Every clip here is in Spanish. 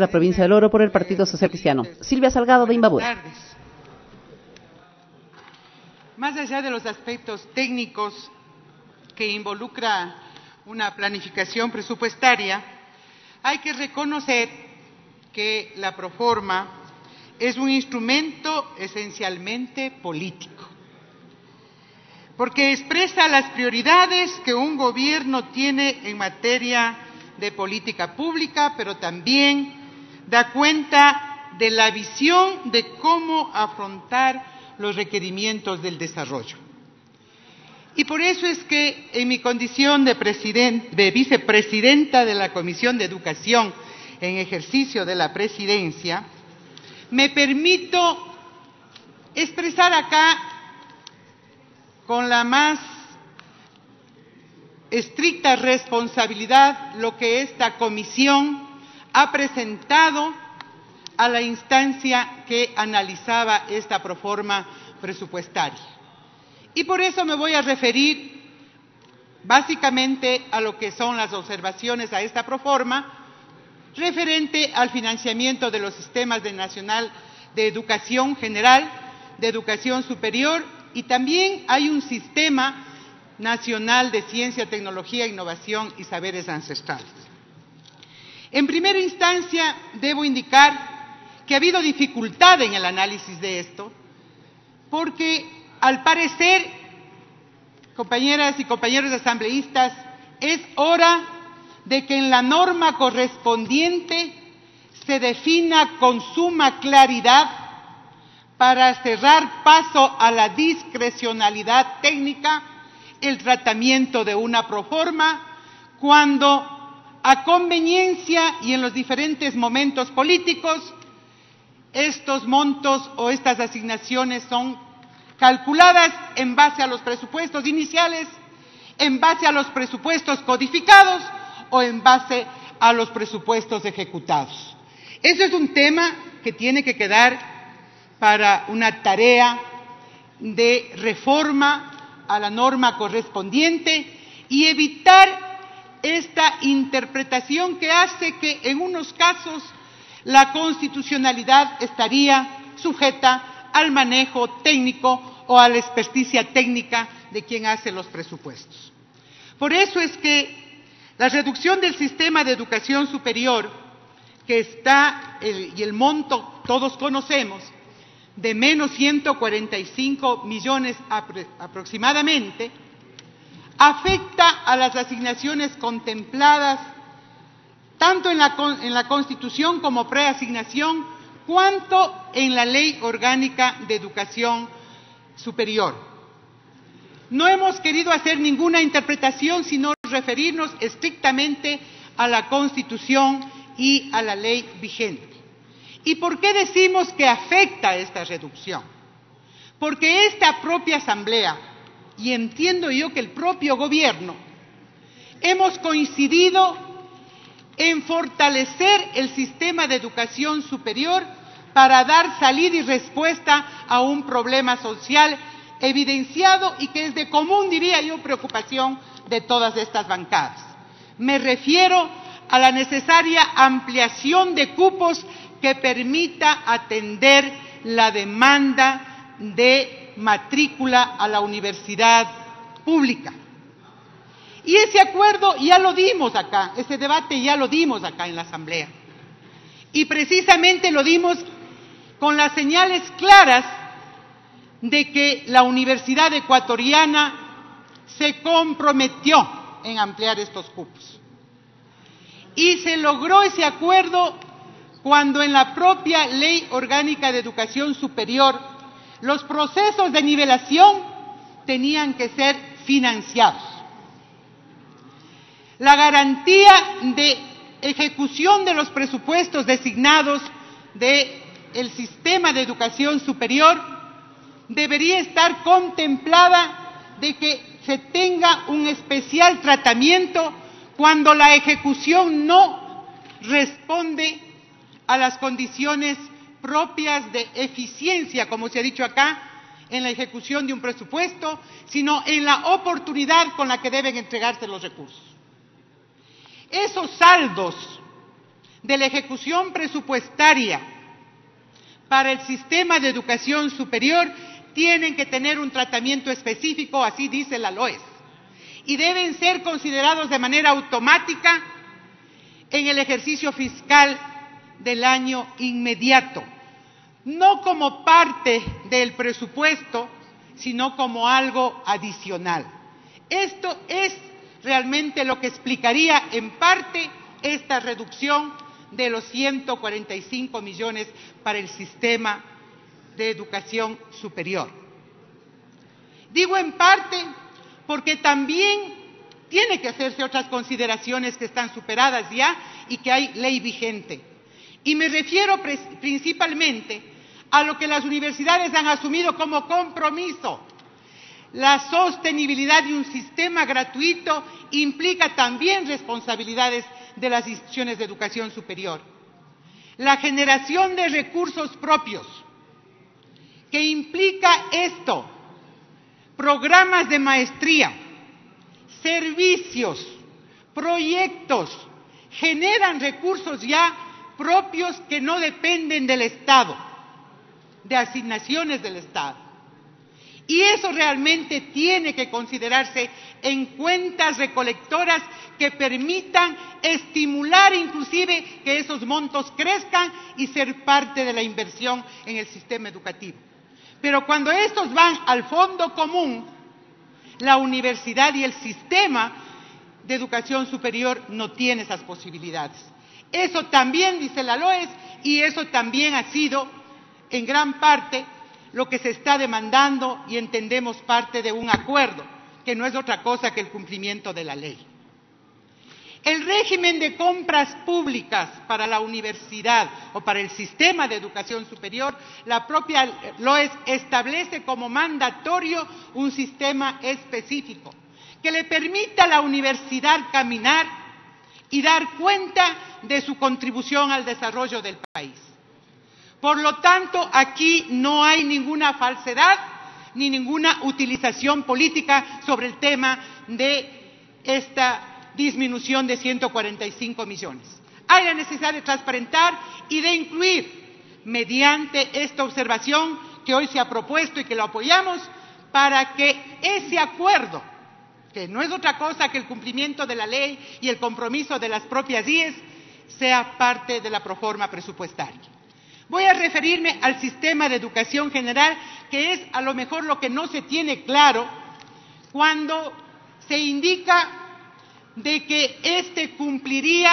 la provincia del Oro por el Partido Social Cristiano. Silvia Salgado de Imbabura. Buenas tardes. Más allá de los aspectos técnicos que involucra una planificación presupuestaria, hay que reconocer que la Proforma es un instrumento esencialmente político, porque expresa las prioridades que un gobierno tiene en materia de política pública, pero también da cuenta de la visión de cómo afrontar los requerimientos del desarrollo. Y por eso es que en mi condición de vicepresidenta de la Comisión de Educación en ejercicio de la presidencia, me permito expresar acá con la más estricta responsabilidad lo que esta comisión ha presentado a la instancia que analizaba esta proforma presupuestaria. Y por eso me voy a referir básicamente a lo que son las observaciones a esta proforma referente al financiamiento de los sistemas nacional de educación general, de educación superior, y también hay un sistema nacional de ciencia, tecnología, innovación y saberes ancestrales. En primera instancia, debo indicar que ha habido dificultad en el análisis de esto, porque al parecer, compañeras y compañeros asambleístas, es hora de que en la norma correspondiente se defina con suma claridad para cerrar paso a la discrecionalidad técnica el tratamiento de una proforma cuando a conveniencia y en los diferentes momentos políticos estos montos o estas asignaciones son calculadas en base a los presupuestos iniciales, en base a los presupuestos codificados o en base a los presupuestos ejecutados. Eso es un tema que tiene que quedar para una tarea de reforma a la norma correspondiente y evitar esta interpretación que hace que en unos casos la constitucionalidad estaría sujeta al manejo técnico o a la experticia técnica de quien hace los presupuestos. Por eso es que la reducción del sistema de educación superior, que está, y el monto todos conocemos, de menos 145 millones aproximadamente, afecta a las asignaciones contempladas tanto en la Constitución como preasignación, cuanto en la Ley Orgánica de Educación Superior. No hemos querido hacer ninguna interpretación, sino referirnos estrictamente a la Constitución y a la ley vigente. ¿Y por qué decimos que afecta esta reducción? Porque esta propia Asamblea, y entiendo yo que el propio Gobierno, hemos coincidido en fortalecer el sistema de educación superior para dar salida y respuesta a un problema social evidenciado y que es de común, diría yo, preocupación de todas estas bancadas. Me refiero a la necesaria ampliación de cupos que permita atender la demanda de matrícula a la universidad pública. Y ese acuerdo ya lo dimos acá, ese debate ya lo dimos acá en la Asamblea. Y precisamente lo dimos con las señales claras de que la Universidad Ecuatoriana se comprometió en ampliar estos cupos. Y se logró ese acuerdo cuando en la propia Ley Orgánica de Educación Superior los procesos de nivelación tenían que ser financiados. La garantía de ejecución de los presupuestos designados del sistema de educación superior debería estar contemplada de que se tenga un especial tratamiento cuando la ejecución no responde a las condiciones propias de eficiencia, como se ha dicho acá, en la ejecución de un presupuesto, sino en la oportunidad con la que deben entregarse los recursos. Esos saldos de la ejecución presupuestaria para el sistema de educación superior tienen que tener un tratamiento específico, así dice la LOES, y deben ser considerados de manera automática en el ejercicio fiscal del año inmediato, no como parte del presupuesto, sino como algo adicional. Esto es realmente lo que explicaría en parte esta reducción de los 145 millones para el sistema de educación superior. Digo en parte porque también tiene que hacerse otras consideraciones que están superadas ya y que hay ley vigente. Y me refiero principalmente a lo que las universidades han asumido como compromiso. La sostenibilidad de un sistema gratuito implica también responsabilidades de las instituciones de educación superior. La generación de recursos propios, que implica esto, programas de maestría, servicios, proyectos, generan recursos ya propios que no dependen del Estado, de asignaciones del Estado. Y eso realmente tiene que considerarse en cuentas recolectoras que permitan estimular inclusive que esos montos crezcan y ser parte de la inversión en el sistema educativo. Pero cuando estos van al fondo común, la universidad y el sistema de educación superior no tiene esas posibilidades. Eso también dice la LOES y eso también ha sido en gran parte lo que se está demandando y entendemos parte de un acuerdo, que no es otra cosa que el cumplimiento de la ley. El régimen de compras públicas para la universidad o para el sistema de educación superior, la propia LOES establece como mandatorio un sistema específico que le permita a la universidad caminar y dar cuenta de su contribución al desarrollo del país. Por lo tanto, aquí no hay ninguna falsedad ni ninguna utilización política sobre el tema de esta disminución de 145 millones. Hay la necesidad de transparentar y de incluir, mediante esta observación que hoy se ha propuesto y que lo apoyamos, para que ese acuerdo, que no es otra cosa que el cumplimiento de la ley y el compromiso de las propias IES, sea parte de la proforma presupuestaria. Voy a referirme al sistema de educación general, que es a lo mejor lo que no se tiene claro cuando se indica de que éste cumpliría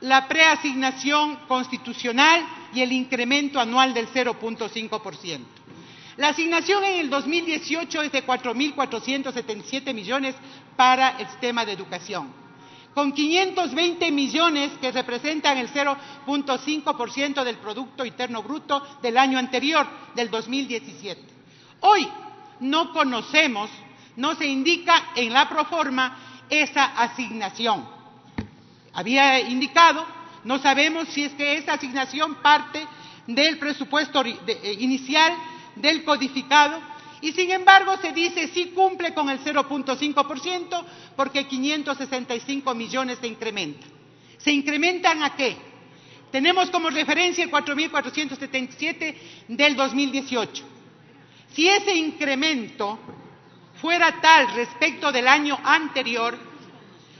la preasignación constitucional y el incremento anual del 0.5%. La asignación en el 2018 es de 4.477 millones para el sistema de educación, con 520 millones que representan el 0.5% del Producto Interno Bruto del año anterior, del 2017. Hoy no conocemos, no se indica en la proforma esa asignación. Había indicado, no sabemos si es que esa asignación parte del presupuesto inicial, del codificado, y sin embargo se dice sí cumple con el 0.5% porque 565 millones se incrementan. ¿Se incrementan a qué? Tenemos como referencia el 4.477 del 2018. Si ese incremento fuera tal respecto del año anterior,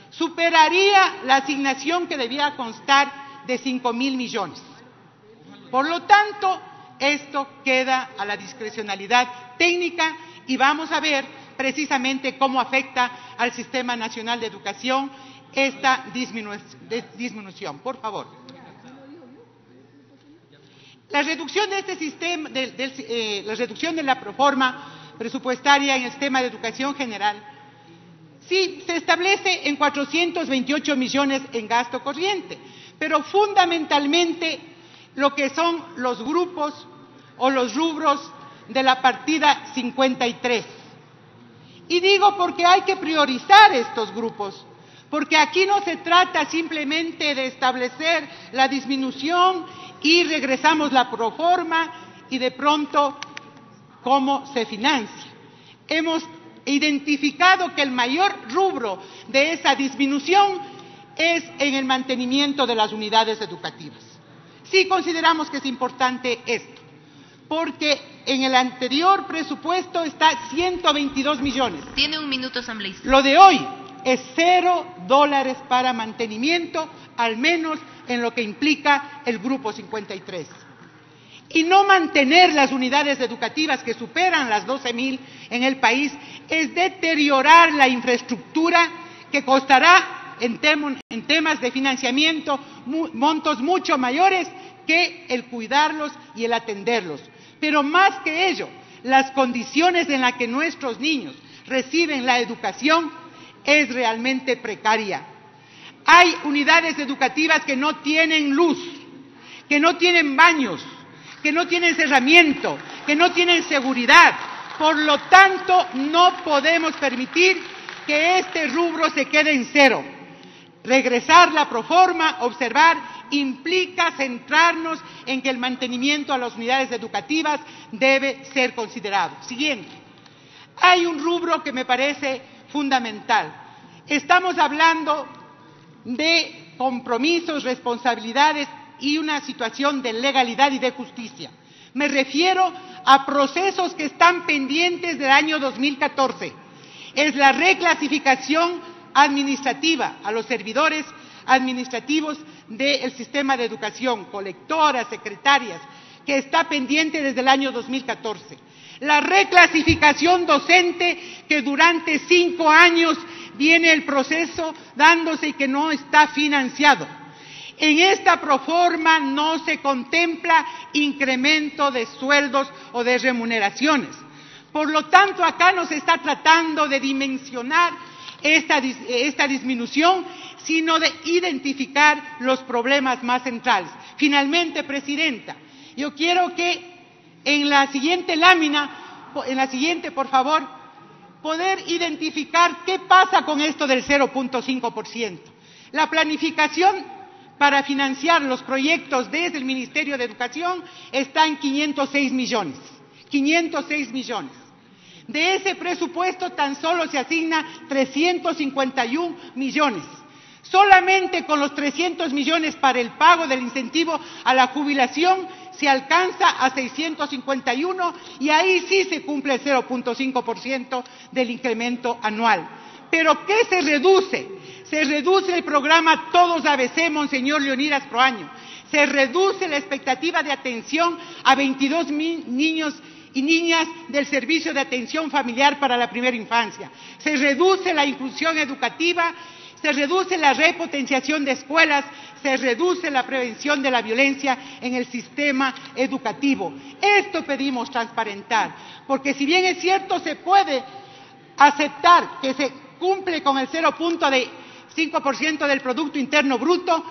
superaría la asignación que debía constar de 5.000 millones. Por lo tanto, esto queda a la discrecionalidad técnica y vamos a ver precisamente cómo afecta al Sistema Nacional de Educación esta disminución. Por favor. La reducción de este sistema, la reducción de la proforma presupuestaria en el sistema de educación general, sí se establece en 428 millones en gasto corriente, pero fundamentalmente lo que son los grupos o los rubros de la partida 53. Y digo porque hay que priorizar estos grupos, porque aquí no se trata simplemente de establecer la disminución y regresamos la proforma y de pronto cómo se financia. Hemos identificado que el mayor rubro de esa disminución es en el mantenimiento de las unidades educativas. Sí consideramos que es importante esto, porque en el anterior presupuesto está 122 millones. Tiene un minuto, asambleísta. Lo de hoy es $0 para mantenimiento, al menos en lo que implica el Grupo 53. Y no mantener las unidades educativas que superan las 12.000 en el país es deteriorar la infraestructura que costará en temas de financiamiento montos mucho mayores que el cuidarlos y el atenderlos. Pero más que ello, las condiciones en las que nuestros niños reciben la educación es realmente precaria. Hay unidades educativas que no tienen luz, que no tienen baños, que no tienen cerramiento, que no tienen seguridad. Por lo tanto, no podemos permitir que este rubro se quede en cero. Regresar la proforma, observar, implica centrarnos en que el mantenimiento a las unidades educativas debe ser considerado. Siguiente. Hay un rubro que me parece fundamental. Estamos hablando de compromisos, responsabilidades y una situación de legalidad y de justicia. Me refiero a procesos que están pendientes del año 2014. Es la reclasificación administrativa a los servidores administrativos del sistema de educación, colectoras, secretarias, que está pendiente desde el año 2014. La reclasificación docente, que durante 5 años viene el proceso dándose y que no está financiado. En esta proforma no se contempla incremento de sueldos o de remuneraciones. Por lo tanto, acá no se está tratando de dimensionar esta disminución, sino de identificar los problemas más centrales. Finalmente, Presidenta, yo quiero que en la siguiente lámina, por favor, poder identificar qué pasa con esto del 0.5%. La planificación para financiar los proyectos desde el Ministerio de Educación está en 506 millones. 506 millones. De ese presupuesto tan solo se asigna 351 millones. Solamente con los 300 millones para el pago del incentivo a la jubilación se alcanza a 651 y ahí sí se cumple el 0.5% del incremento anual. ¿Pero qué se reduce? Se reduce el programa Todos ABC, Monseñor Leonidas Proaño. Se reduce la expectativa de atención a 22.000 niños y niñas del Servicio de Atención Familiar para la Primera Infancia. Se reduce la inclusión educativa, se reduce la repotenciación de escuelas, se reduce la prevención de la violencia en el sistema educativo. Esto pedimos transparentar, porque si bien es cierto se puede aceptar que se cumple con el 0.5% del Producto Interno Bruto,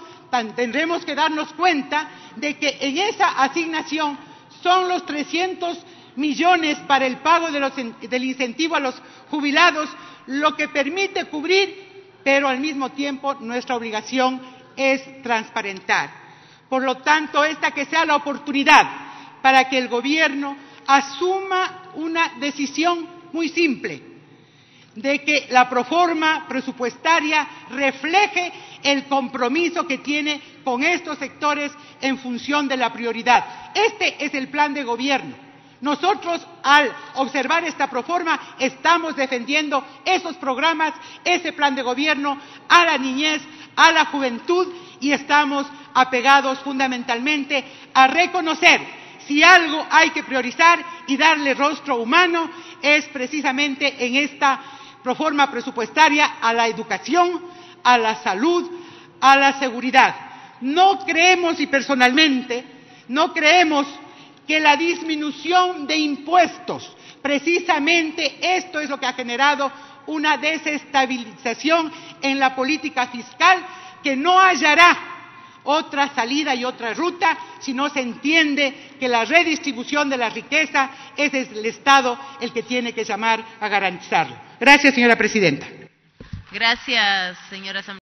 tendremos que darnos cuenta de que en esa asignación son los 300 millones para el pago del incentivo a los jubilados, lo que permite cubrir, pero al mismo tiempo nuestra obligación es transparentar. Por lo tanto, esta que sea la oportunidad para que el Gobierno asuma una decisión muy simple, de que la proforma presupuestaria refleje el compromiso que tiene con estos sectores en función de la prioridad. Este es el plan de gobierno. Nosotros, al observar esta proforma, estamos defendiendo esos programas, ese plan de gobierno a la niñez, a la juventud, y estamos apegados fundamentalmente a reconocer si algo hay que priorizar y darle rostro humano es precisamente en esta proforma presupuestaria a la educación, a la salud, a la seguridad. No creemos, y personalmente no creemos, que la disminución de impuestos, precisamente esto es lo que ha generado una desestabilización en la política fiscal, que no hallará otra salida y otra ruta si no se entiende que la redistribución de la riqueza es el Estado el que tiene que llamar a garantizarlo. Gracias, señora presidenta. Gracias, señora asambleísta.